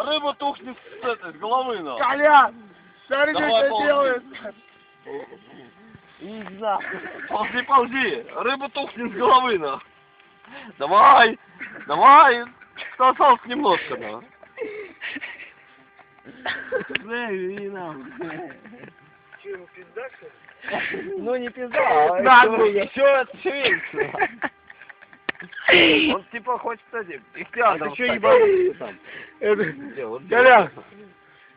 Рыба тухнет с этой, с головы, на. Колян! Смотри, что Давай, это ползи. делает! Не знаю. Ползи, ползи. Рыба тухнет с головы, на. Давай, давай. Осталось немножко, на. Не надо. Че, ему пизда, что ли? Ну не пизда, а Да, еще это шевелится. Он типа хочет, кстати, ихтиандр. Ты что, ебаный? там? Это... Вот Колян!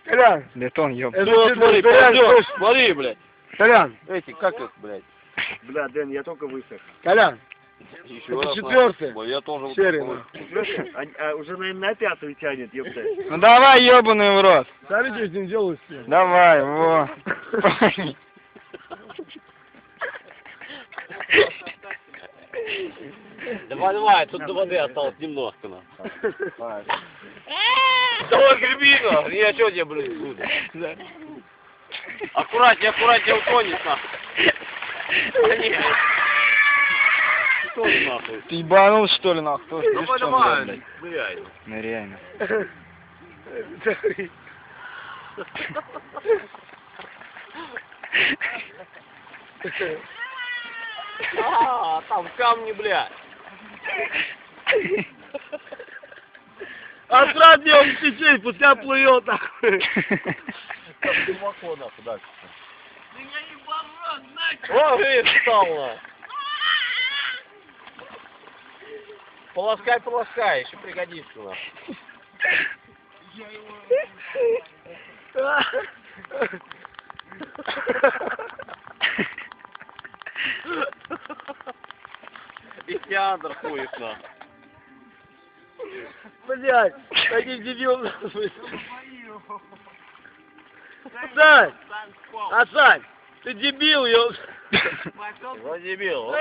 Колян! Бетон, ёб. Это Всё, ты, смотри, Колян, ползёт, слышь, смотри, блядь. Колян! Эти, как их, блядь? Бля, Дэн, я только высох. Колян! Еще Это раз, четвёртый. нахуй. Я тоже вот Серия, такой. нахуй. А уже, наверное, на пятую тянет, ёпта. Ну давай, ёбаный в рот. Смотри, что с ним делают. Давай, во. Давай, давай, тут до воды осталось немножко, на. Давай, греби, на. Я что тебе, блин, буду? Аккуратнее, аккуратнее утонешь, нахуй. Что ты, нахуй? Ты ебанул, что ли, нахуй? Кто ж Давай, без чё, давай, блядь? ныряй. Ну реально. А, там камни, блядь. Отрадь его в течение, пускай плывет, нахуй. Там глубоко, нахуй, дальше. О, видишь, встал, на. Полоскай, полоскай, еще пригодится, нахуй. Ихтиандр хуев, нахуй. Блядь, таких дебил нахуй. Сань! А, Сань, ты дебил, ёп. Вот дебил.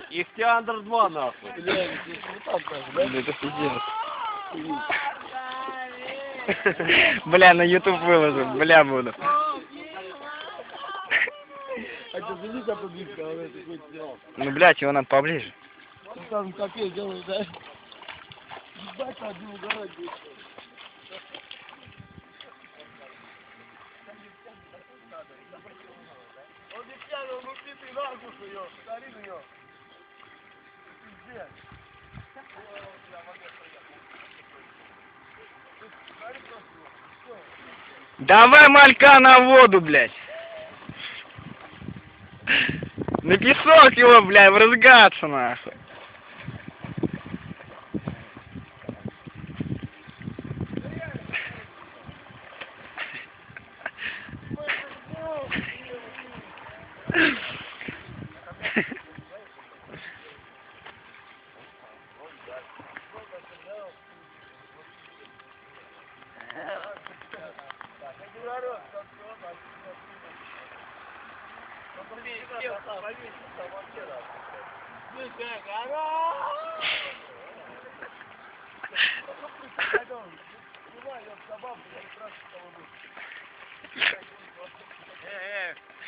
Ихтиандр 2, нахуй. Да это пиздец. Бля, на YouTube выложу, бля буду. А что, зайди за поблизко, а он это будет сделал. Ну, блядь, его надо поближе. Ну, там капец делают, да? Ебать, один угорать будет. Он десятый, он убитый на душу, ё. Смотри на него. Пиздец. Давай малька на воду, блядь. На песок его, блядь, врызгаться, нахуй.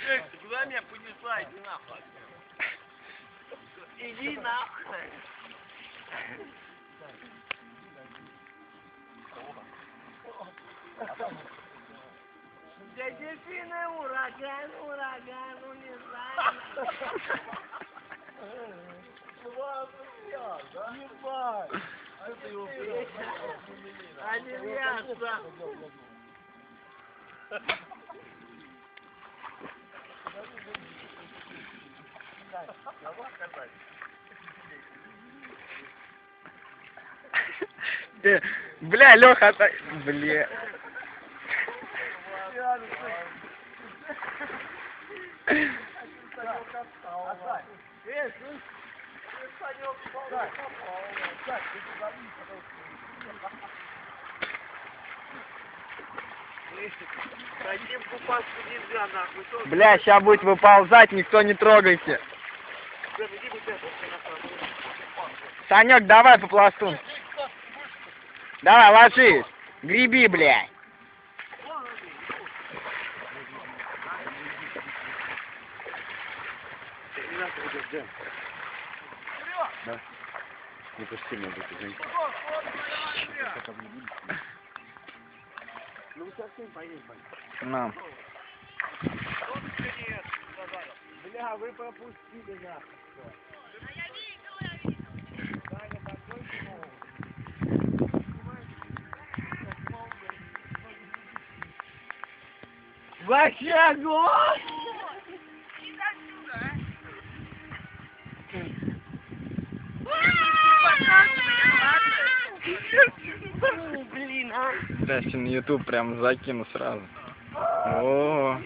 Ты куда меня понесла? Иди нахуй. Иди нахуй. Дельфины, ураган, ураган, не знаю. Ебать! Это его Они мясо. Бля, Леха, бля. Таким купаться нельзя, нахуй. Бля, сейчас будет выползать, никто не трогайте. Дэн, иди бы тебя просто нахуй. Санек, давай попластун. Давай, ложись. Греби, блядь. Не надо, Дэн. Да. Не пусти меня, будет извините. Ну совсем поехали. На. Бля, вы пропустили нахуй. Даня, такой ногу. Вообще огонь! Блин, а? Сейчас на YouTube прям закину сразу. О,